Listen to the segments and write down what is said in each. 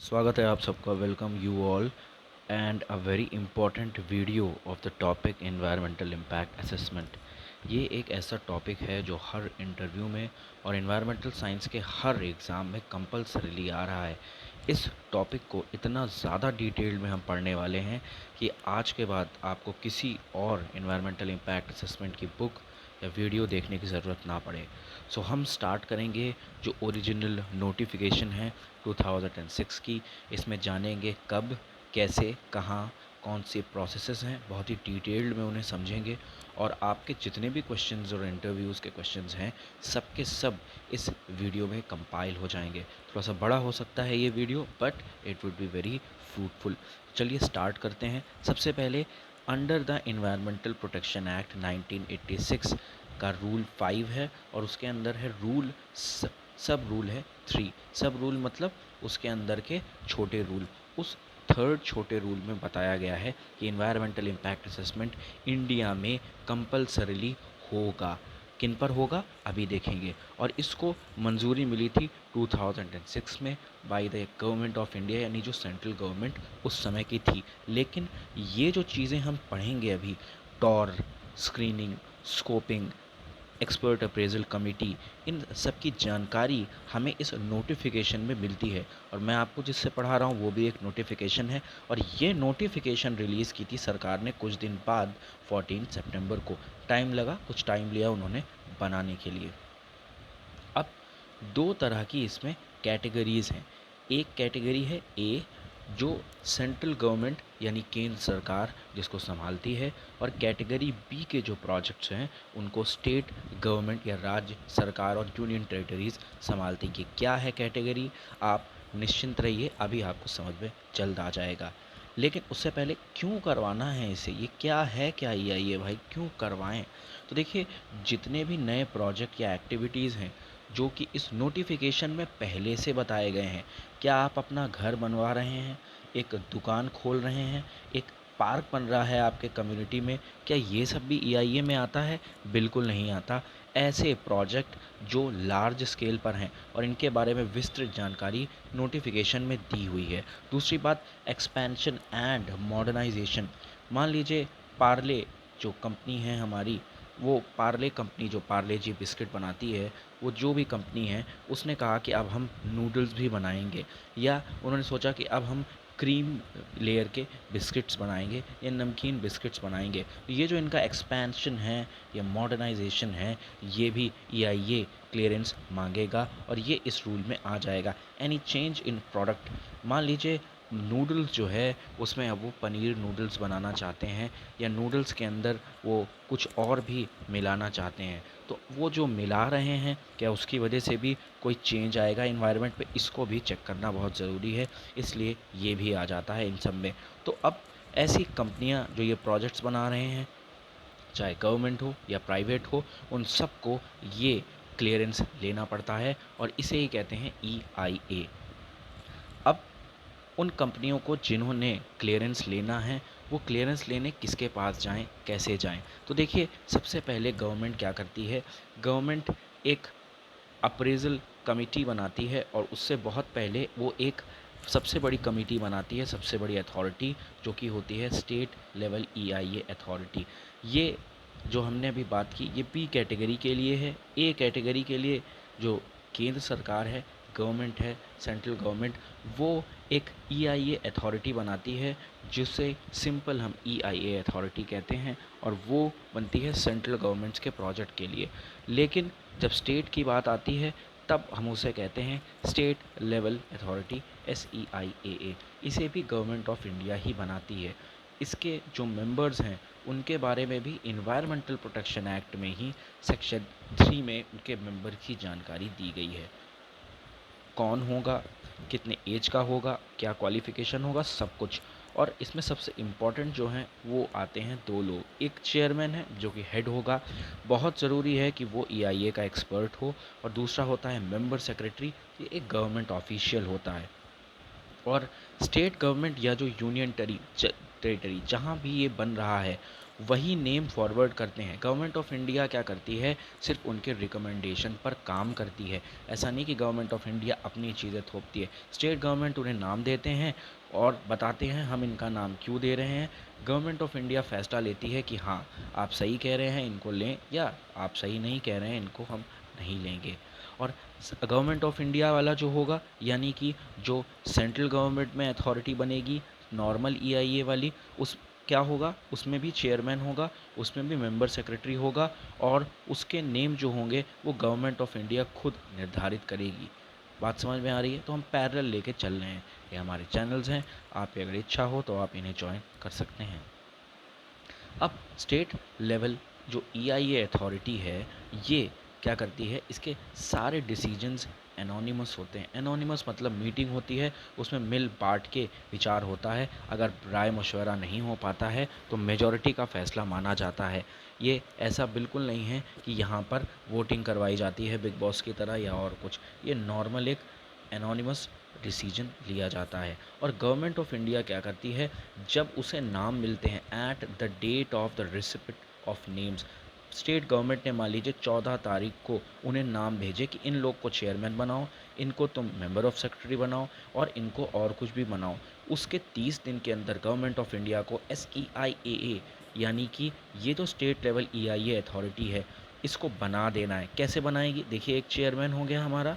स्वागत है आप सबका। Welcome you all and a very important video of the topic environmental impact assessment. ये एक ऐसा टॉपिक है जो हर इंटरव्यू में और एनवायरमेंटल साइंस के हर एग्ज़ाम में कंपलसरीली आ रहा है। इस टॉपिक को इतना ज़्यादा डिटेल में हम पढ़ने वाले हैं कि आज के बाद आपको किसी और एनवायरमेंटल इम्पैक्ट असेसमेंट की बुक या वीडियो देखने की ज़रूरत ना पड़े। हम स्टार्ट करेंगे जो ओरिजिनल नोटिफिकेशन है 2006 की। इसमें जानेंगे कब, कैसे, कहाँ, कौन से प्रोसेसेस हैं, बहुत ही डिटेल्ड में उन्हें समझेंगे। और आपके जितने भी क्वेश्चंस और इंटरव्यूज़ के क्वेश्चंस हैं, सब के सब इस वीडियो में कंपाइल हो जाएंगे। थोड़ा सा बड़ा हो सकता है ये video, but it would be very fruitful. चलिए स्टार्ट करते हैं। सबसे पहले under the environmental protection act 1986 का रूल 5 है और उसके अंदर है रूल सब रूल है 3। सब रूल मतलब उसके अंदर के छोटे रूल। उस थर्ड छोटे रूल में बताया गया है कि इन्वायरमेंटल इम्पैक्ट असेसमेंट इंडिया में कंपलसरीली होगा। किन पर होगा अभी देखेंगे। और इसको मंजूरी मिली थी 2006 में by the government of India, यानी जो सेंट्रल गवर्नमेंट उस समय की थी। लेकिन ये जो चीज़ें हम पढ़ेंगे अभी, TOR, screening, scoping, expert appraisal committee, इन सब की जानकारी हमें इस नोटिफिकेशन में मिलती है। और मैं आपको जिससे पढ़ा रहा हूँ वो भी एक नोटिफिकेशन है। और ये नोटिफिकेशन रिलीज़ की थी सरकार ने कुछ दिन बाद, 14 सितंबर को। टाइम लगा, कुछ टाइम लिया उन्होंने बनाने के लिए। अब दो तरह की इसमें कैटेगरीज़ हैं। एक कैटेगरी है ए, जो सेंट्रल गवर्नमेंट यानी केंद्र सरकार जिसको संभालती है। और कैटेगरी बी के जो प्रोजेक्ट्स हैं उनको स्टेट गवर्नमेंट या राज्य सरकार और यूनियन टेरिटरीज़ संभालती हैं। क्या है कैटेगरी, आप निश्चिंत रहिए, अभी आपको समझ में जल्द आ जाएगा। लेकिन उससे पहले क्यों करवाना है इसे, ये क्या है, क्या ये भाई क्यों करवाएं? तो देखिए, जितने भी नए प्रोजेक्ट या एक्टिविटीज़ हैं जो कि इस नोटिफिकेशन में पहले से बताए गए हैं, क्या आप अपना घर बनवा रहे हैं, एक दुकान खोल रहे हैं, एक पार्क बन रहा है आपके कम्युनिटी में, क्या ये सब भी ईआईए में आता है? बिल्कुल नहीं आता। ऐसे प्रोजेक्ट जो लार्ज स्केल पर हैं और इनके बारे में विस्तृत जानकारी नोटिफिकेशन में दी हुई है। दूसरी बात, एक्सपेंशन एंड मॉडर्नाइजेशन। मान लीजिए पार्ले जो कंपनी है हमारी, वो पार्ले कंपनी जो पार्ले जी बिस्किट बनाती है, वो जो भी कंपनी है, उसने कहा कि अब हम नूडल्स भी बनाएंगे, या उन्होंने सोचा कि अब हम क्रीम लेयर के बिस्किट्स बनाएंगे या नमकीन बिस्किट्स बनाएंगे। तो ये जो इनका एक्सपेंशन है या मॉडर्नाइजेशन है, ये भी ईआईए क्लियरेंस मांगेगा और ये इस रूल में आ जाएगा। एनी चेंज इन प्रोडक्ट, मान लीजिए नूडल्स जो है उसमें अब वो पनीर नूडल्स बनाना चाहते हैं, या नूडल्स के अंदर वो कुछ और भी मिलाना चाहते हैं, तो वो जो मिला रहे हैं क्या उसकी वजह से भी कोई चेंज आएगा इन्वायरमेंट पे, इसको भी चेक करना बहुत ज़रूरी है। इसलिए ये भी आ जाता है इन सब में। तो अब ऐसी कंपनियां जो ये प्रोजेक्ट्स बना रहे हैं, चाहे गवर्नमेंट हो या प्राइवेट हो, उन सबको ये क्लियरेंस लेना पड़ता है और इसे ही कहते हैं ईआईए। अब उन कंपनियों को जिन्होंने क्लियरेंस लेना है, वो क्लियरेंस लेने किसके पास जाएं, कैसे जाएं? तो देखिए, सबसे पहले गवर्नमेंट क्या करती है, गवर्नमेंट एक अप्रेजल कमेटी बनाती है और उससे बहुत पहले वो एक सबसे बड़ी कमेटी बनाती है, सबसे बड़ी अथॉरिटी, जो कि होती है स्टेट लेवल ईआईए अथॉरिटी। ये जो हमने अभी बात की, ये बी कैटेगरी के लिए है। ए कैटेगरी के लिए जो केंद्र सरकार है, गवर्नमेंट है, सेंट्रल गवर्नमेंट, वो एक ईआईए अथॉरिटी बनाती है, जिसे सिंपल हम ईआईए अथॉरिटी कहते हैं, और वो बनती है सेंट्रल गवर्नमेंट्स के प्रोजेक्ट के लिए। लेकिन जब स्टेट की बात आती है, तब हम उसे कहते हैं स्टेट लेवल अथॉरिटी, SEIAA। इसे भी गवर्नमेंट ऑफ इंडिया ही बनाती है। इसके जो मेंबर्स हैं उनके बारे में भी इन्वायरमेंटल प्रोटेक्शन एक्ट में ही सेक्शन 3 में उनके मेंबर की जानकारी दी गई है। कौन होगा, कितने एज का होगा, क्या क्वालिफ़िकेशन होगा, सब कुछ। और इसमें सबसे इम्पॉर्टेंट जो हैं वो आते हैं दो लोग, एक चेयरमैन है जो कि हेड होगा, बहुत ज़रूरी है कि वो ईआईए का एक्सपर्ट हो, और दूसरा होता है मेंबर सेक्रेटरी, ये एक गवर्नमेंट ऑफिशियल होता है। और स्टेट गवर्नमेंट या जो यूनियन टेरिटरी, जहाँ भी ये बन रहा है वही नेम फॉरवर्ड करते हैं। गवर्नमेंट ऑफ इंडिया क्या करती है, सिर्फ उनके रिकमेंडेशन पर काम करती है। ऐसा नहीं कि गवर्नमेंट ऑफ इंडिया अपनी चीज़ें थोपती है। स्टेट गवर्नमेंट उन्हें नाम देते हैं और बताते हैं हम इनका नाम क्यों दे रहे हैं। गवर्नमेंट ऑफ इंडिया फैसला लेती है कि हाँ आप सही कह रहे हैं इनको लें, या आप सही नहीं कह रहे हैं इनको हम नहीं लेंगे। और गवर्नमेंट ऑफ इंडिया वाला जो होगा, यानी कि जो सेंट्रल गवर्नमेंट में अथॉरिटी बनेगी नॉर्मल ईआईए वाली, उस क्या होगा, उसमें भी चेयरमैन होगा, उसमें भी मेंबर सेक्रेटरी होगा, और उसके नेम जो होंगे वो गवर्नमेंट ऑफ इंडिया खुद निर्धारित करेगी। बात समझ में आ रही है? तो हम पैरेलल लेके चल रहे हैं। ये हमारे चैनल्स हैं, आप अगर इच्छा हो तो आप इन्हें ज्वाइन कर सकते हैं। अब स्टेट लेवल जो ईआईए अथॉरिटी है, ये क्या करती है, इसके सारे डिसीजंस एनोनिमस होते हैं। एनोनिमस मतलब मीटिंग होती है, उसमें मिल बांट के विचार होता है। अगर राय मशवरा नहीं हो पाता है तो मेजॉरिटी का फैसला माना जाता है। ये ऐसा बिल्कुल नहीं है कि यहाँ पर वोटिंग करवाई जाती है बिग बॉस की तरह या और कुछ। ये नॉर्मल एक एनोनिमस डिसीजन लिया जाता है। और गवर्नमेंट ऑफ इंडिया क्या करती है, जब उसे नाम मिलते हैं at the date of the receipt of names, state government ने मान लीजिए 14 तारीख को उन्हें नाम भेजे कि इन लोग को चेयरमैन बनाओ, इनको तुम मेंबर ऑफ सेक्रेटरी बनाओ और इनको और कुछ भी बनाओ। उसके 30 दिन के अंदर गवर्नमेंट ऑफ इंडिया को SEIAA, यानी कि ये तो स्टेट लेवल EIA अथॉरिटी है, इसको बना देना है। कैसे बनाएगी, देखिए एक चेयरमैन हो गया हमारा,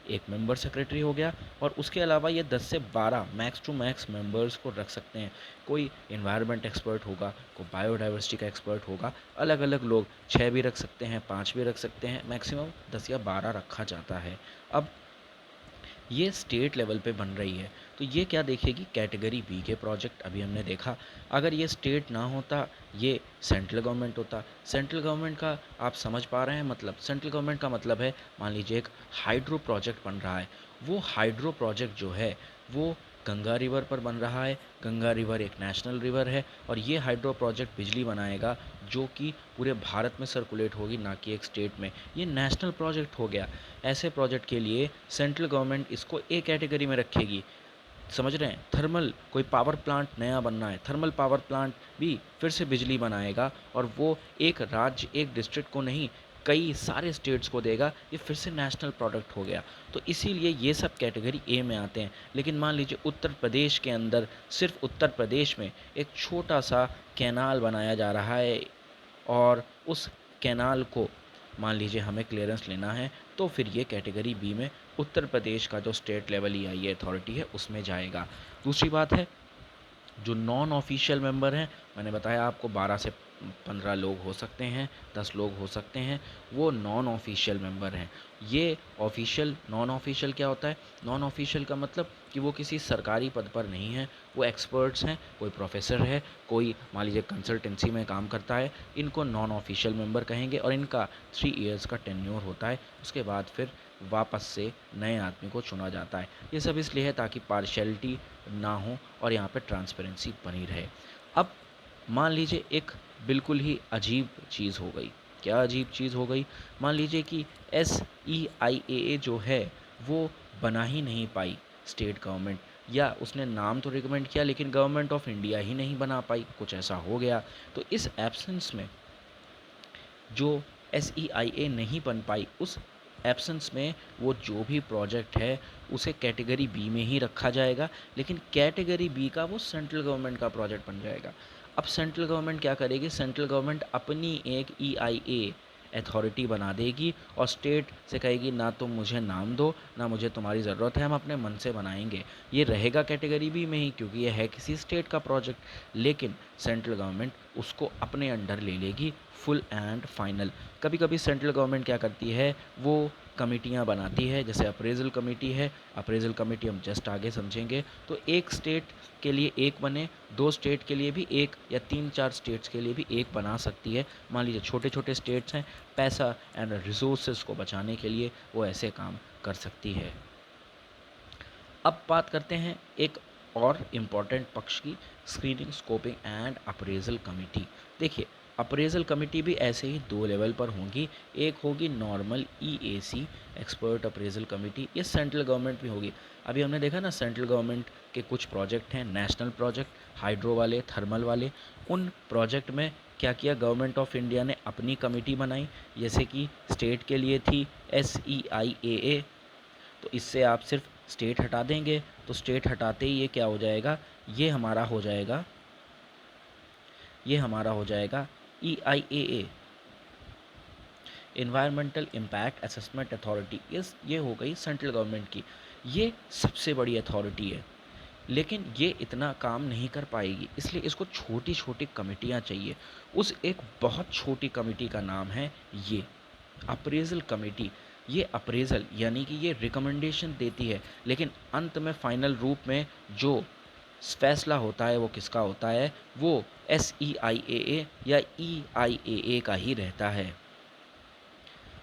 एक मेंबर सेक्रेटरी हो गया, और उसके अलावा ये 10 से 12 मैक्स टू मैक्स मेंबर्स को रख सकते हैं। कोई इन्वायरमेंट एक्सपर्ट होगा, कोई बायोडाइवर्सिटी का एक्सपर्ट होगा, अलग अलग लोग 6 भी रख सकते हैं, 5 भी रख सकते हैं, मैक्सिमम 10 या 12 रखा जाता है। अब ये स्टेट लेवल पे बन रही है, तो ये क्या देखेगी, कैटेगरी बी के प्रोजेक्ट। अभी हमने देखा, अगर ये स्टेट ना होता, ये सेंट्रल गवर्नमेंट होता। सेंट्रल गवर्नमेंट का आप समझ पा रहे हैं मतलब, सेंट्रल गवर्नमेंट का मतलब है, मान लीजिए एक हाइड्रो प्रोजेक्ट बन रहा है, वो हाइड्रो प्रोजेक्ट जो है वो गंगा रिवर पर बन रहा है। गंगा रिवर एक नेशनल रिवर है, और ये हाइड्रो प्रोजेक्ट बिजली बनाएगा जो कि पूरे भारत में सर्कुलेट होगी, ना कि एक स्टेट में। ये नेशनल प्रोजेक्ट हो गया। ऐसे प्रोजेक्ट के लिए सेंट्रल गवर्नमेंट इसको ए कैटेगरी में रखेगी। समझ रहे हैं, थर्मल कोई पावर प्लांट नया बनना है, थर्मल पावर प्लांट भी फिर से बिजली बनाएगा, और वो एक राज्य एक डिस्ट्रिक्ट को नहीं, कई सारे स्टेट्स को देगा। ये फिर से नेशनल प्रोडक्ट हो गया। तो इसीलिए ये सब कैटेगरी ए में आते हैं। लेकिन मान लीजिए उत्तर प्रदेश के अंदर, सिर्फ उत्तर प्रदेश में एक छोटा सा कैनाल बनाया जा रहा है, और उस कैनाल को मान लीजिए हमें क्लियरेंस लेना है, तो फिर ये कैटेगरी बी में उत्तर प्रदेश का जो स्टेट लेवल EIA अथॉरिटी है उसमें जाएगा। दूसरी बात है, जो नॉन ऑफिशियल मेंबर हैं, मैंने बताया आपको 12 से 15 लोग हो सकते हैं, 10 लोग हो सकते हैं, वो नॉन ऑफिशियल मेंबर हैं। ये ऑफिशियल नॉन ऑफिशियल क्या होता है, नॉन ऑफिशियल का मतलब कि वो किसी सरकारी पद पर नहीं है, वो एक्सपर्ट्स हैं, कोई प्रोफेसर है, कोई मान लीजिए कंसल्टेंसी में काम करता है, इनको नॉन ऑफिशियल मेंबर कहेंगे। और इनका 3 ईयर्स का टेन्योर होता है, उसके बाद फिर वापस से नए आदमी को चुना जाता है। ये सब इसलिए है ताकि पार्शियलिटी ना हो और यहाँ पे ट्रांसपेरेंसी बनी रहे। अब मान लीजिए एक बिल्कुल ही अजीब चीज़ हो गई। क्या अजीब चीज़ हो गई, मान लीजिए कि SEIAA जो है वो बना ही नहीं पाई स्टेट गवर्नमेंट, या उसने नाम तो रिकमेंड किया लेकिन गवर्नमेंट ऑफ इंडिया ही नहीं बना पाई, कुछ ऐसा हो गया। तो इस एब्सेंस में जो SEIA नहीं बन पाई, उस एब्सेंस में वो जो भी प्रोजेक्ट है उसे कैटेगरी बी में ही रखा जाएगा, लेकिन कैटेगरी बी का वो सेंट्रल गवर्नमेंट का प्रोजेक्ट बन जाएगा। अब सेंट्रल गवर्नमेंट क्या करेगी, सेंट्रल गवर्नमेंट अपनी एक EIA अथॉरिटी बना देगी, और स्टेट से कहेगी ना तुम मुझे नाम दो, ना मुझे तुम्हारी ज़रूरत है, हम अपने मन से बनाएंगे। ये रहेगा कैटेगरी बी में ही, क्योंकि ये है किसी स्टेट का प्रोजेक्ट, लेकिन सेंट्रल गवर्नमेंट उसको अपने अंडर ले लेगी फुल एंड फाइनल। कभी कभी सेंट्रल गवर्नमेंट क्या करती है, वो कमेटियाँ बनाती है, जैसे अप्रेजल कमेटी है, अप्रेजल कमेटी हम जस्ट आगे समझेंगे। तो एक स्टेट के लिए एक बने, 2 स्टेट के लिए भी एक, या 3-4 स्टेट्स के लिए भी एक बना सकती है। मान लीजिए छोटे छोटे स्टेट्स हैं, पैसा एंड रिसोर्सेज को बचाने के लिए वो ऐसे काम कर सकती है। अब बात करते हैं एक और इम्पॉर्टेंट पक्ष की, screening, scoping and appraisal committee. देखिए अप्रेजल कमेटी भी ऐसे ही 2 लेवल पर होंगी। एक होगी normal EAC, expert appraisal committee, ये सेंट्रल गवर्नमेंट में होगी। अभी हमने देखा ना, सेंट्रल गवर्नमेंट के कुछ प्रोजेक्ट हैं, नेशनल प्रोजेक्ट, हाइड्रो वाले, थर्मल वाले। उन प्रोजेक्ट में क्या किया, गवर्नमेंट ऑफ इंडिया ने अपनी कमेटी बनाई। जैसे कि स्टेट के लिए थी SEIAA, तो इससे आप सिर्फ स्टेट हटा देंगे, तो स्टेट हटाते ही ये क्या हो जाएगा, ये हमारा हो जाएगा, ये हमारा हो जाएगा EIAA, environmental impact assessment authority. ये हो गई सेंट्रल गवर्नमेंट की, ये सबसे बड़ी अथॉरिटी है। लेकिन ये इतना काम नहीं कर पाएगी, इसलिए इसको छोटी छोटी कमेटियाँ चाहिए। उस एक बहुत छोटी कमेटी का नाम है ये अप्रेजल कमेटी। ये अप्रेजल यानी कि ये रिकमेंडेशन देती है, लेकिन अंत में फाइनल रूप में जो फैसला होता है वो किसका होता है, वो SEIAA या EIAA का ही रहता है।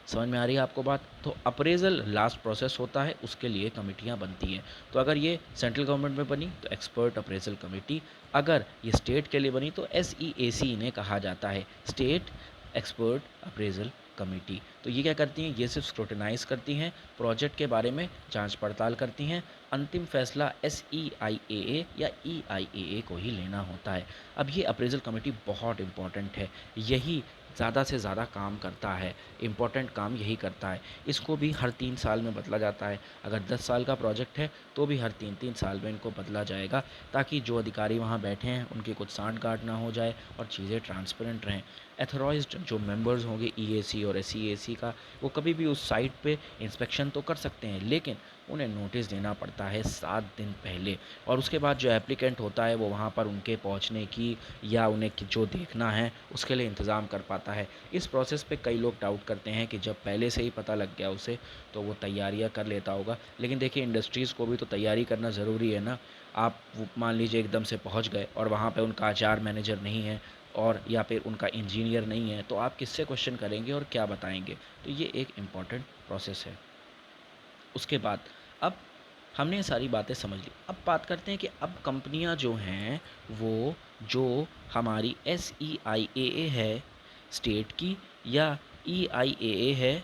समझ में आ रही है आपको बात? तो अप्रेजल लास्ट प्रोसेस होता है, उसके लिए कमेटियाँ बनती हैं। तो अगर ये सेंट्रल गवर्नमेंट में बनी तो एक्सपर्ट अप्रेजल कमेटी, अगर ये स्टेट के लिए बनी तो SEAC इन्हें कहा जाता है, स्टेट एक्सपर्ट अप्रेजल कमेटी। तो ये क्या करती हैं, ये सिर्फ स्क्रूटिनाइज करती हैं, प्रोजेक्ट के बारे में जांच पड़ताल करती हैं। अंतिम फैसला SEIAA या EIAA को ही लेना होता है। अब ये अप्रेजल कमेटी बहुत इंपॉर्टेंट है, यही ज़्यादा से ज़्यादा काम करता है, इम्पॉर्टेंट काम यही करता है। इसको भी हर 3 साल में बदला जाता है। अगर 10 साल का प्रोजेक्ट है तो भी हर 3-3 साल में इनको बदला जाएगा, ताकि जो अधिकारी वहाँ बैठे हैं उनकी कुछ सांठ-गाँठ ना हो जाए और चीज़ें ट्रांसपेरेंट रहें। एथोराइज्ड जो मेंबर्स होंगे EAC और SEAC का, वो कभी भी उस साइट पे इंस्पेक्शन तो कर सकते हैं, लेकिन उन्हें नोटिस देना पड़ता है 7 दिन पहले, और उसके बाद जो एप्लीकेंट होता है वो वहाँ पर उनके पहुँचने की या उन्हें जो देखना है उसके लिए इंतज़ाम कर पाता है। इस प्रोसेस पे कई लोग डाउट करते हैं कि जब पहले से ही पता लग गया उसे तो वो तैयारियाँ कर लेता होगा, लेकिन देखिए इंडस्ट्रीज़ को भी तो तैयारी करना ज़रूरी है ना। आप मान लीजिए एकदम से पहुँच गए और वहाँ पे उनका HR मैनेजर नहीं है और या फिर उनका इंजीनियर नहीं है, तो आप किससे क्वेश्चन करेंगे और क्या बताएंगे? तो ये एक इम्पॉर्टेंट प्रोसेस है। उसके बाद अब हमने ये सारी बातें समझ ली, अब बात करते हैं कि अब कंपनियां जो हैं वो, जो हमारी SEIAA है स्टेट की या EIAA है,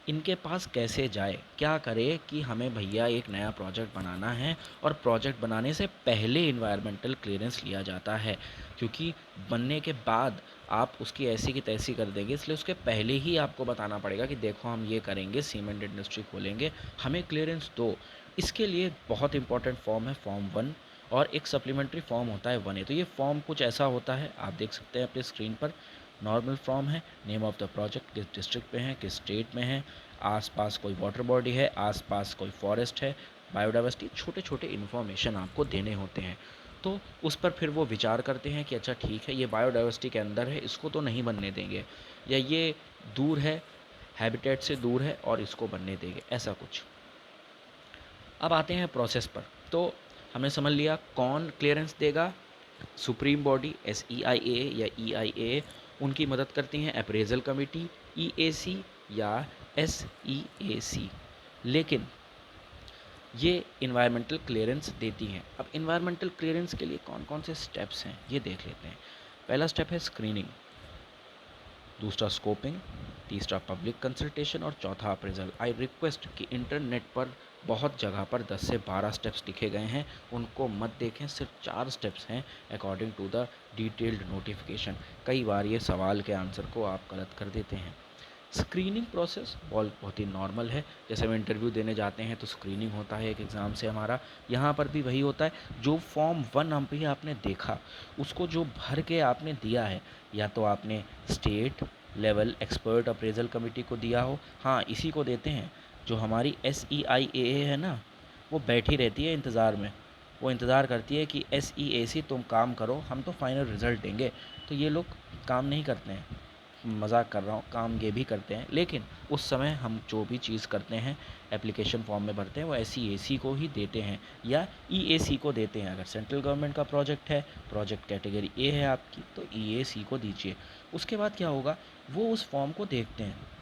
इनके पास कैसे जाए, क्या करे कि हमें भैया एक नया प्रोजेक्ट बनाना है, और प्रोजेक्ट बनाने से पहले इन्वायरमेंटल क्लियरेंस लिया जाता है, क्योंकि बनने के बाद आप उसकी ऐसी की तैसी कर देंगे, इसलिए उसके पहले ही आपको बताना पड़ेगा कि देखो हम ये करेंगे, सीमेंट इंडस्ट्री खोलेंगे, हमें क्लियरेंस दो। इसके लिए बहुत इंपॉर्टेंट फॉर्म है फॉर्म 1, और एक सप्लीमेंट्री फॉर्म होता है 1A। तो ये फॉर्म कुछ ऐसा होता है, आप देख सकते हैं अपने स्क्रीन पर। नॉर्मल फॉर्म है, नेम ऑफ़ द प्रोजेक्ट, किस डिस्ट्रिक्ट में है, किस स्टेट में है, आसपास कोई वाटर बॉडी है, आसपास कोई फॉरेस्ट है, बायोडाइवर्सिटी, छोटे छोटे इन्फॉर्मेशन आपको देने होते हैं। तो उस पर फिर वो विचार करते हैं कि अच्छा ठीक है, ये बायोडाइवर्सिटी के अंदर है, इसको तो नहीं बनने देंगे, या ये दूर है, हैबिटेट से दूर है और इसको बनने देंगे, ऐसा कुछ। अब आते हैं प्रोसेस पर। तो हमने समझ लिया कौन क्लियरेंस देगा, सुप्रीम बॉडी SEIAA या EIAA, उनकी मदद करती हैं अप्रेजल कमेटी EAC या SEAC, लेकिन ये इन्वायरमेंटल क्लियरेंस देती हैं। अब इन्वायरमेंटल क्लियरेंस के लिए कौन कौन से स्टेप्स हैं ये देख लेते हैं। पहला स्टेप है स्क्रीनिंग, दूसरा स्कोपिंग, तीसरा पब्लिक कंसल्टेशन और चौथा अप्रेजल। आई रिक्वेस्ट कि इंटरनेट पर बहुत जगह पर 10 से 12 स्टेप्स लिखे गए हैं, उनको मत देखें, सिर्फ 4 स्टेप्स हैं according to the detailed notification. कई बार ये सवाल के आंसर को आप गलत कर देते हैं। स्क्रीनिंग प्रोसेस बहुत ही नॉर्मल है, जैसे हम इंटरव्यू देने जाते हैं तो स्क्रीनिंग होता है एक एग्ज़ाम से हमारा, यहाँ पर भी वही होता है। जो फॉर्म 1 हम भी आपने देखा, उसको जो भर के आपने दिया है, या तो आपने state level expert appraisal committee को दिया हो, हाँ इसी को देते हैं। जो हमारी SEIAA है ना, वो बैठी रहती है इंतज़ार में, वो इंतज़ार करती है कि SEAC तुम काम करो, हम तो फाइनल रिज़ल्ट देंगे। तो ये लोग काम नहीं करते हैं, मजाक कर रहा हूँ, काम ये भी करते हैं, लेकिन उस समय हम जो भी चीज़ करते हैं एप्लीकेशन फॉर्म में भरते हैं वो SEAC को ही देते हैं या EAC को देते हैं। अगर सेंट्रल गवर्नमेंट का प्रोजेक्ट है, प्रोजेक्ट कैटेगरी A है आपकी, तो EAC को दीजिए। उसके बाद क्या होगा, वो उस फॉर्म को देखते हैं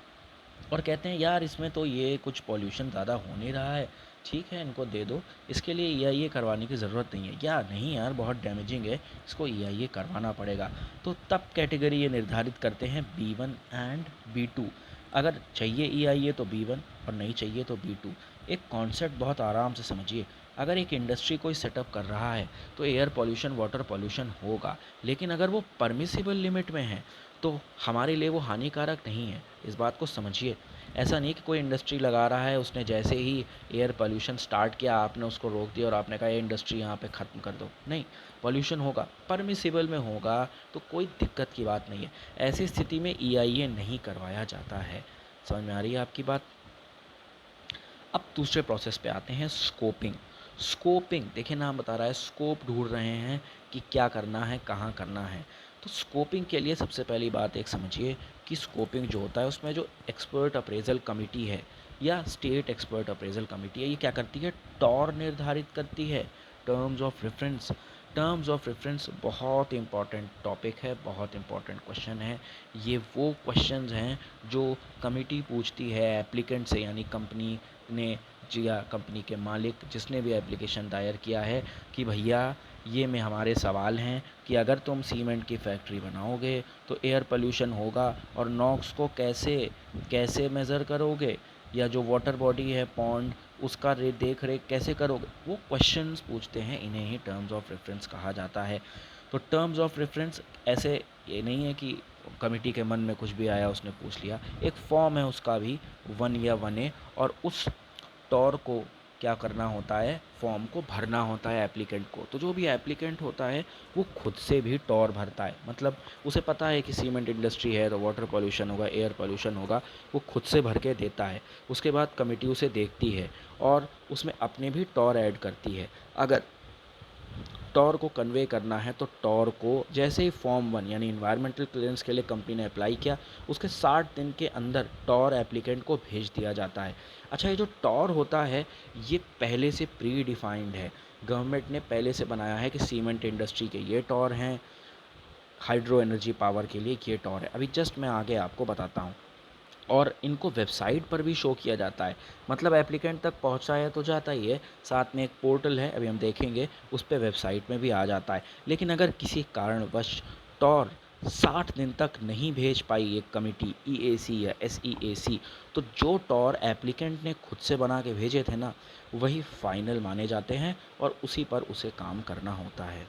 और कहते हैं यार इसमें तो ये कुछ पॉल्यूशन ज़्यादा हो नहीं रहा है, ठीक है इनको दे दो, इसके लिए EIA करवाने की ज़रूरत नहीं है, या नहीं यार बहुत डैमेजिंग है, इसको EIA करवाना पड़ेगा। तो तब कैटेगरी ये निर्धारित करते हैं B1 एंड B2। अगर चाहिए EIA तो B1 और नहीं चाहिए तो B2। एक कॉन्सेप्ट बहुत आराम से समझिए, अगर एक इंडस्ट्री कोई सेटअप कर रहा है तो एयर पॉल्यूशन वाटर पॉल्यूशन होगा, लेकिन अगर वो परमिसिबल लिमिट में है तो हमारे लिए वो हानिकारक नहीं है, इस बात को समझिए। ऐसा नहीं कि कोई इंडस्ट्री लगा रहा है, उसने जैसे ही एयर पोल्यूशन स्टार्ट किया आपने उसको रोक दिया और आपने कहा ये इंडस्ट्री यहाँ पे ख़त्म कर दो, नहीं, पोल्यूशन होगा, परमिसिबल में होगा, तो कोई दिक्कत की बात नहीं है। ऐसी स्थिति में EIA नहीं करवाया जाता है। समझ में आ रही है आपकी बात? अब दूसरे प्रोसेस पे आते हैं, स्कोपिंग। स्कोपिंग देखिए नाम बता रहा है, स्कोप ढूंढ रहे हैं कि क्या करना है, कहाँ करना है। तो स्कोपिंग के लिए सबसे पहली बात एक समझिए कि स्कोपिंग जो होता है उसमें जो एक्सपर्ट अप्रेजल कमेटी है या स्टेट एक्सपर्ट अप्रेजल कमेटी है, ये क्या करती है, टॉर निर्धारित करती है, terms of reference. Terms of reference बहुत इंपॉर्टेंट टॉपिक है, बहुत इंपॉर्टेंट क्वेश्चन है। ये वो क्वेश्चंस हैं जो कमेटी पूछती है एप्लीकेंट से, यानी कंपनी ने या कंपनी के मालिक जिसने भी एप्लीकेशन दायर किया है कि भैया ये में हमारे सवाल हैं कि अगर तुम सीमेंट की फैक्ट्री बनाओगे तो एयर पोल्यूशन होगा, और नॉक्स को कैसे कैसे मेज़र करोगे, या जो वाटर बॉडी है पॉन्ड उसका देख रेख कैसे करोगे, वो क्वेश्चंस पूछते हैं, इन्हें ही टर्म्स ऑफ रेफरेंस कहा जाता है। तो टर्म्स ऑफ रेफरेंस ऐसे ये नहीं है कि कमेटी के मन में कुछ भी आया उसने पूछ लिया, एक फॉर्म है उसका भी 1 या 1A, और उस टॉर को क्या करना होता है, फॉर्म को भरना होता है एप्लीकेंट को। तो जो भी एप्लीकेंट होता है वो खुद से भी टॉर भरता है, मतलब उसे पता है कि सीमेंट इंडस्ट्री है तो वाटर पोल्यूशन होगा, एयर पोल्यूशन होगा, वो खुद से भर के देता है। उसके बाद कमेटी उसे देखती है और उसमें अपने भी टॉर ऐड करती है। अगर टॉर को कन्वे करना है तो टॉर को जैसे ही फॉर्म 1 यानी इन्वायरमेंटल क्लियरेंस के लिए कंपनी ने अप्लाई किया, उसके 60 दिन के अंदर टॉर एप्लीकेंट को भेज दिया जाता है। अच्छा, ये जो टॉर होता है ये पहले से प्री डिफाइंड है, गवर्नमेंट ने पहले से बनाया है कि सीमेंट इंडस्ट्री के ये टॉर हैं, हाइड्रो एनर्जी पावर के लिए ये टॉर है। अभी जस्ट मैं आगे आपको बताता हूँ, और इनको वेबसाइट पर भी शो किया जाता है, मतलब एप्लीकेंट तक पहुंचाया तो जाता ही है, साथ में एक पोर्टल है अभी हम देखेंगे, उस पर वेबसाइट में भी आ जाता है। लेकिन अगर किसी कारणवश टॉर 60 दिन तक नहीं भेज पाई एक कमेटी EAC या SEAC, तो जो टॉर एप्लीकेंट ने खुद से बना के भेजे थे ना, वही फाइनल माने जाते हैं और उसी पर उसे काम करना होता है।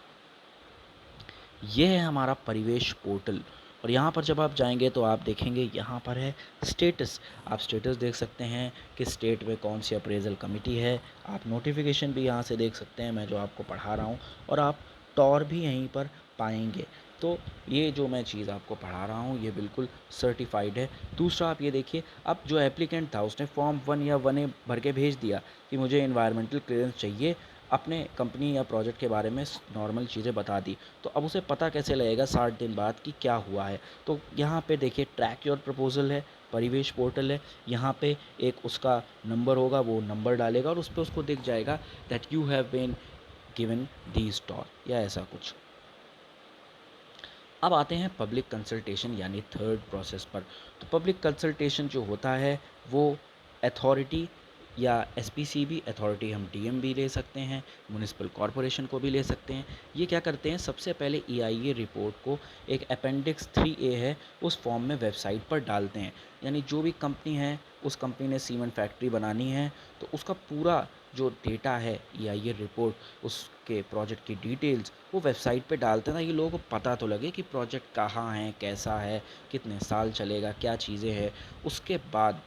ये है हमारा परिवेश पोर्टल, और यहाँ पर जब आप जाएंगे तो आप देखेंगे यहाँ पर है स्टेटस। आप स्टेटस देख सकते हैं कि स्टेट में कौन सी अप्रेजल कमेटी है, आप नोटिफिकेशन भी यहाँ से देख सकते हैं, मैं जो आपको पढ़ा रहा हूँ, और आप टॉर भी यहीं पर पाएंगे। तो ये जो मैं चीज़ आपको पढ़ा रहा हूँ ये बिल्कुल सर्टिफाइड है। दूसरा आप ये देखिए, अब जो एप्लीकेंट था उसने फॉर्म 1 या 1A भर के भेज दिया कि मुझे इन्वायरमेंटल क्लियरेंस चाहिए, अपने कंपनी या प्रोजेक्ट के बारे में नॉर्मल चीज़ें बता दी, तो अब उसे पता कैसे लगेगा 60 दिन बाद कि क्या हुआ है। तो यहाँ पे देखिए ट्रैक योर प्रपोजल है, परिवेश पोर्टल है, यहाँ पे एक उसका नंबर होगा, वो नंबर डालेगा और उस पर उसको दिख जाएगा that you have been given these TOR या ऐसा कुछ। अब आते हैं पब्लिक कंसल्टेशन यानी थर्ड प्रोसेस पर। तो पब्लिक कंसल्टेशन जो होता है वो अथॉरिटी या SPCB अथॉरिटी, हम DM भी ले सकते हैं, म्यूनिसिपल कॉरपोरेशन को भी ले सकते हैं। ये क्या करते हैं, सबसे पहले EIA रिपोर्ट को एक अपेंडिक्स 3A है उस फॉर्म में वेबसाइट पर डालते हैं। यानी जो भी कंपनी है, उस कंपनी ने सीमेंट फैक्ट्री बनानी है तो उसका पूरा जो डेटा है EIA रिपोर्ट, उसके प्रोजेक्ट की डिटेल्स वो वेबसाइट पे डालते हैं, ना ये लोगों को पता तो लगे कि प्रोजेक्ट कहाँ है, कैसा है, कितने साल चलेगा, क्या चीज़ें हैं। उसके बाद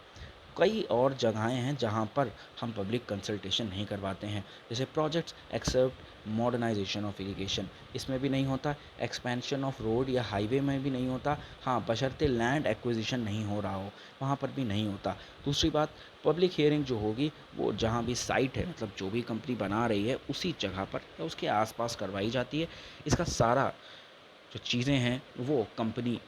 कई और जगहें हैं जहाँ पर हम पब्लिक कंसल्टेशन नहीं करवाते हैं, जैसे projects except modernisation of irrigation, इसमें भी नहीं होता, एक्सपेंशन ऑफ रोड या हाईवे में भी नहीं होता, हाँ बशर्ते लैंड एक्विजिशन नहीं हो रहा हो, वहाँ पर भी नहीं होता। दूसरी बात, पब्लिक हियरिंग जो होगी वो जहाँ भी साइट है, मतलब जो भी कंपनी बना रही है उसी जगह पर या उसके आसपास करवाई जाती है। इसका सारा जो चीज़ें हैं वो कंपनी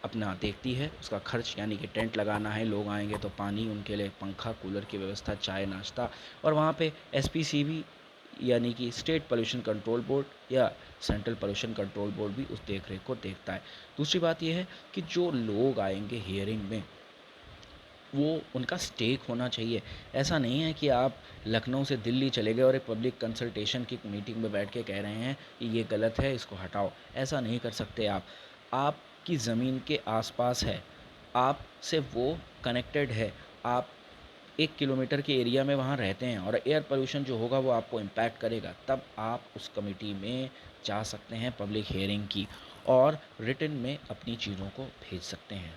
अपना देखती है, उसका खर्च यानी कि टेंट लगाना है, लोग आएंगे तो पानी, उनके लिए पंखा कूलर की व्यवस्था, चाय नाश्ता, और वहाँ पे SPCB यानी कि स्टेट पोल्यूशन कंट्रोल बोर्ड या सेंट्रल पोल्यूशन कंट्रोल बोर्ड भी उस देख रेख को देखता है। दूसरी बात यह है कि जो लोग आएंगे हियरिंग में वो उनका स्टेक होना चाहिए। ऐसा नहीं है कि आप लखनऊ से दिल्ली चले गए और एक पब्लिक कंसल्टेशन की मीटिंग में बैठ के कह रहे हैं कि ये गलत है, इसको हटाओ। ऐसा नहीं कर सकते आप। आपकी ज़मीन के आसपास है, आपसे वो कनेक्टेड है, आप 1 किलोमीटर के एरिया में वहाँ रहते हैं और एयर पोल्यूशन जो होगा वो आपको इम्पैक्ट करेगा, तब आप उस कमिटी में जा सकते हैं पब्लिक हियरिंग की और रिटन में अपनी चीज़ों को भेज सकते हैं।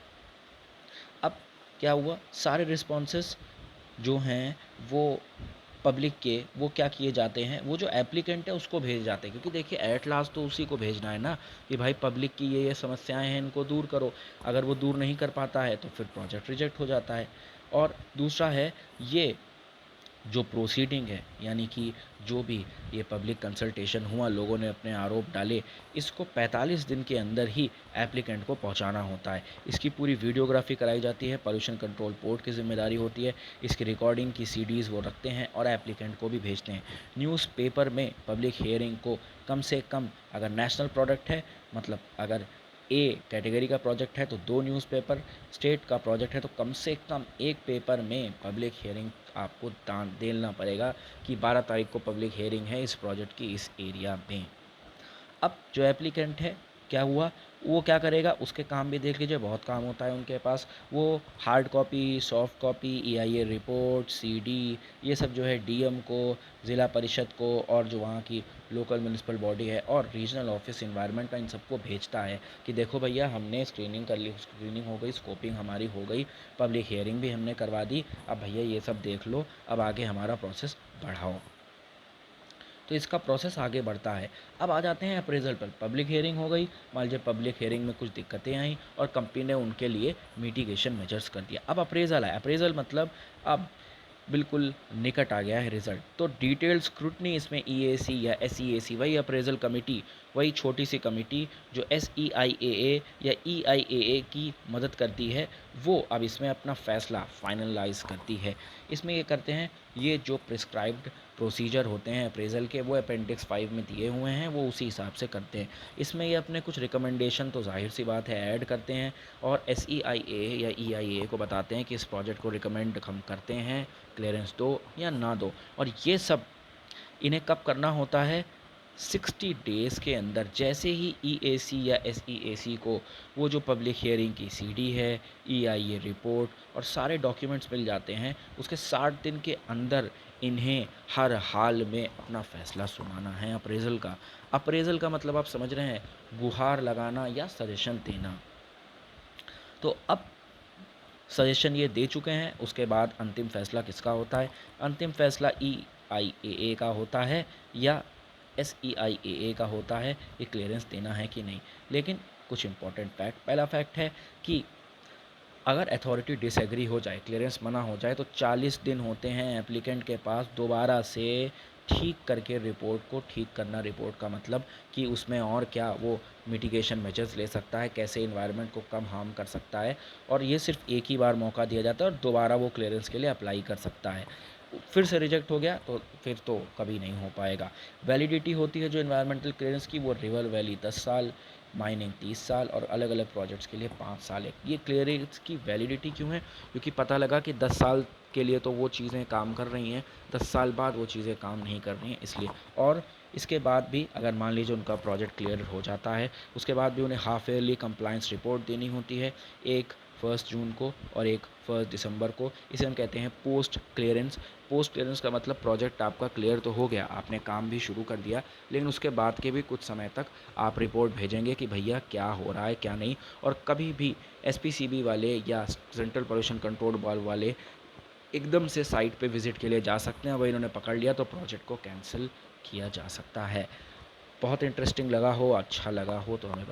अब क्या हुआ, सारे रिस्पॉन्सेस जो हैं वो पब्लिक के वो क्या किए जाते हैं, वो जो एप्लीकेंट है उसको भेज जाते हैं, क्योंकि देखिए एट लास्ट तो उसी को भेजना है ना कि भाई पब्लिक की ये समस्याएं हैं, इनको दूर करो। अगर वो दूर नहीं कर पाता है तो फिर प्रोजेक्ट रिजेक्ट हो जाता है। और दूसरा है ये जो प्रोसीडिंग है, यानी कि जो भी ये पब्लिक कंसल्टेशन हुआ, लोगों ने अपने आरोप डाले, इसको 45 दिन के अंदर ही एप्लीकेंट को पहुंचाना होता है। इसकी पूरी वीडियोग्राफी कराई जाती है, पॉल्यूशन कंट्रोल बोर्ड की जिम्मेदारी होती है। इसकी रिकॉर्डिंग की सीडीज़ वो रखते हैं और एप्लीकेंट को भी भेजते हैं। न्यूज़पेपर में पब्लिक हियरिंग को कम से कम, अगर नेशनल प्रोडक्ट है, मतलब अगर ए कैटेगरी का प्रोजेक्ट है तो 2 न्यूज़पेपर, स्टेट का प्रोजेक्ट है तो कम से कम एक पेपर में पब्लिक हियरिंग आपको दान देना पड़ेगा कि 12 तारीख को पब्लिक हियरिंग है इस प्रोजेक्ट की इस एरिया में। अब जो एप्लीकेंट है, क्या हुआ, वो क्या करेगा, उसके काम भी देख लीजिए, बहुत काम होता है उनके पास। वो hard copy, soft copy, EIA report, CD, ये सब जो है डीएम को, ज़िला परिषद को और जो वहाँ की लोकल म्यूनिसिपल बॉडी है और रीजनल ऑफिस इन्वायरमेंट का, इन सबको भेजता है कि देखो भैया हमने स्क्रीनिंग कर ली, स्क्रीनिंग हो गई, स्कोपिंग हमारी हो गई, पब्लिक हियरिंग भी हमने करवा दी, अब भैया ये सब देख लो, अब आगे हमारा प्रोसेस बढ़ाओ। तो इसका प्रोसेस आगे बढ़ता है। अब आ जाते हैं अप्रेजल पर। पब्लिक हियरिंग हो गई, मान लीजिए पब्लिक हियरिंग में कुछ दिक्कतें आई और कंपनी ने उनके लिए मिटिगेशन मेजर्स कर दिया। अब अप्रेजल है, अप्रेजल मतलब अब बिल्कुल निकट आ गया है रिजल्ट। तो डिटेल्ड स्क्रूटनी, इसमें ईएसी या एसईएसी, वही अप्रेजल कमेटी, वही छोटी सी कमेटी जो एसईआईएए या ईआईएए की मदद करती है, वो अब इसमें अपना फैसला फाइनलाइज करती है। इसमें ये करते हैं, ये जो प्रिस्क्राइब्ड प्रोसीजर होते हैं अप्रेजल के, वो अपेंडिक्स 5 में दिए हुए हैं, वो उसी हिसाब से करते हैं। इसमें ये अपने कुछ रिकमेंडेशन तो जाहिर सी बात है ऐड करते हैं और एसईआईए या ईआईए को बताते हैं कि इस प्रोजेक्ट को रिकमेंड हम करते हैं, क्लियरेंस दो या ना दो। और ये सब इन्हें कब करना होता है, 60 डेज़ के अंदर। जैसे ही ईएसी या एसईएसी को वो जो पब्लिक हियरिंग की सीडी है, ईआईए रिपोर्ट और सारे डॉक्यूमेंट्स मिल जाते हैं, उसके 60 दिन के अंदर इन्हें हर हाल में अपना फैसला सुनाना है अप्रेजल का। अप्रेजल का मतलब आप समझ रहे हैं, गुहार लगाना या सजेशन देना। तो अब सजेशन ये दे चुके हैं, उसके बाद अंतिम फैसला किसका होता है, अंतिम फैसला ईआईएए का होता है या एसईआईएए का होता है, ये क्लियरेंस देना है कि नहीं। लेकिन कुछ इंपॉर्टेंट फैक्ट, पहला फैक्ट है कि अगर अथॉरिटी डिसएग्री हो जाए, क्लियरेंस मना हो जाए, तो 40 दिन होते हैं एप्लीकेंट के पास दोबारा से ठीक करके रिपोर्ट को ठीक करना। रिपोर्ट का मतलब कि उसमें और क्या वो मिटिगेशन मेजर्स ले सकता है, कैसे इन्वायरमेंट को कम हार्म कर सकता है, और ये सिर्फ एक ही बार मौका दिया जाता है और दोबारा वो क्लियरेंस के लिए अप्लाई कर सकता है। फिर से रिजेक्ट हो गया तो फिर तो कभी नहीं हो पाएगा। वैलिडिटी होती है जो इन्वायरमेंटल क्लियरेंस की, वो रिवर वैली 10 साल, माइनिंग 30 साल और अलग अलग प्रोजेक्ट्स के लिए 5 साल है। ये क्लियरेंस की वैलिडिटी क्यों है, क्योंकि पता लगा कि 10 साल के लिए तो वो चीज़ें काम कर रही हैं, 10 साल बाद वो चीज़ें काम नहीं कर रही हैं, इसलिए। और इसके बाद भी अगर मान लीजिए उनका प्रोजेक्ट क्लियर हो जाता है, उसके बाद भी उन्हें हाफ ईयरली कंप्लाइंस रिपोर्ट देनी होती है, एक 1 जून को और एक 1 दिसंबर को। इसे हम कहते हैं पोस्ट क्लियरेंस। पोस्ट क्लियरेंस का मतलब प्रोजेक्ट आपका क्लियर तो हो गया, आपने काम भी शुरू कर दिया, लेकिन उसके बाद के भी कुछ समय तक आप रिपोर्ट भेजेंगे कि भैया क्या हो रहा है क्या नहीं। और कभी भी एसपीसीबी वाले या सेंट्रल पोल्यूशन कंट्रोल बोर्ड वाले एकदम से साइट पे विज़िट के लिए जा सकते हैं, वही इन्होंने पकड़ लिया तो प्रोजेक्ट को कैंसिल किया जा सकता है। बहुत इंटरेस्टिंग लगा हो, अच्छा लगा हो तो हमें